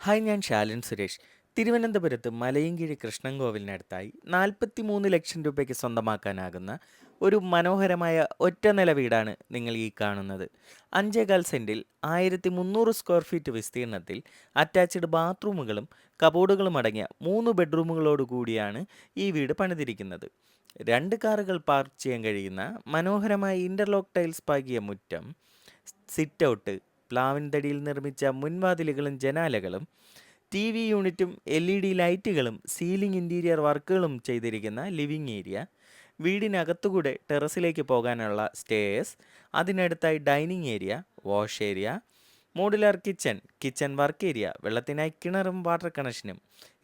Hi, ഞാൻ ശാലൻ സുരേഷ്. തിരുവനന്തപുരത്ത് മലയൻകീഴ് കൃഷ്ണൻകോവിലിനടുത്തായി 43 ലക്ഷം രൂപയ്ക്ക് സ്വന്തമാക്കാനാകുന്ന ഒരു മനോഹരമായ ഒറ്റനില വീടാണ് നിങ്ങൾ ഈ കാണുന്നത്. 5.4 സെന്റിൽ 1300 സ്ക്വയർ ഫീറ്റ് വിസ്തീർണത്തിൽ അറ്റാച്ച്ഡ് ബാത്റൂമുകളും കബോർഡുകളും അടങ്ങിയ 3 ബെഡ്റൂമുകളോട് കൂടിയാണ് ഈ വീട് പണിതിരിക്കുന്നത്. 2 കാറുകൾ പാർക്ക് ചെയ്യാൻ കഴിയുന്ന മനോഹരമായ ഇന്റർലോക്ക് ടൈൽസ് പാകിയ മുറ്റം, സിറ്റ് ഔട്ട്, പ്ലാവിൻ തടിയിൽ നിർമ്മിച്ച മുൻവാതിലുകളും ജനാലകളും, ടി വി യൂണിറ്റും LED ലൈറ്റുകളും സീലിംഗ് ഇൻറ്റീരിയർ വർക്കുകളും ചെയ്തിരിക്കുന്ന ലിവിംഗ് ഏരിയ, വീടിനകത്തുകൂടെ ടെറസിലേക്ക് പോകാനുള്ള സ്റ്റെയർസ്, അതിനടുത്തായി dining area, wash area, modular kitchen work area, വെള്ളത്തിനായി കിണറും വാട്ടർ കണക്ഷനും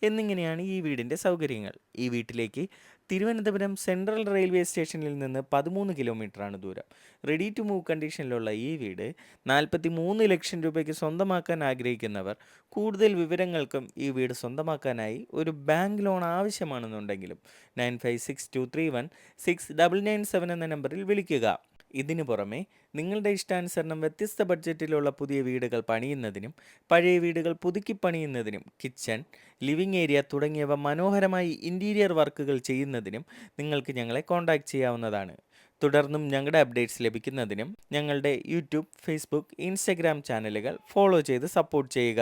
എന്നിങ്ങനെയാണ് ഈ വീടിൻ്റെ സൗകര്യങ്ങൾ. ഈ വീട്ടിലേക്ക് തിരുവനന്തപുരം സെൻട്രൽ റെയിൽവേ സ്റ്റേഷനിൽ നിന്ന് 13 കിലോമീറ്ററാണ് ദൂരം. റെഡി ടു മൂവ് കണ്ടീഷനിലുള്ള ഈ വീട് 43 ലക്ഷം രൂപയ്ക്ക് സ്വന്തമാക്കാൻ ആഗ്രഹിക്കുന്നവർ കൂടുതൽ വിവരങ്ങൾക്കും ഈ വീട് സ്വന്തമാക്കാനായി ഒരു ബാങ്ക് ലോൺ ആവശ്യമാണെന്നുണ്ടെങ്കിലും 9562316997 എന്ന നമ്പറിൽ വിളിക്കുക. ഇതിനു പുറമെ നിങ്ങളുടെ ഇഷ്ടാനുസരണം വ്യത്യസ്ത ബഡ്ജറ്റിലുള്ള പുതിയ വീടുകൾ പണിയുന്നതിനും പഴയ വീടുകൾ പുതുക്കി പണിയുന്നതിനും കിച്ചൺ, ലിവിംഗ് ഏരിയ തുടങ്ങിയവ മനോഹരമായി ഇൻറ്റീരിയർ വർക്കുകൾ ചെയ്യുന്നതിനും നിങ്ങൾക്ക് ഞങ്ങളെ കോൺടാക്റ്റ് ചെയ്യാവുന്നതാണ്. തുടർന്നും ഞങ്ങളുടെ അപ്ഡേറ്റ്സ് ലഭിക്കുന്നതിനും ഞങ്ങളുടെ യൂട്യൂബ്, ഫേസ്ബുക്ക്, ഇൻസ്റ്റഗ്രാം ചാനലുകൾ ഫോളോ ചെയ്ത് സപ്പോർട്ട് ചെയ്യുക.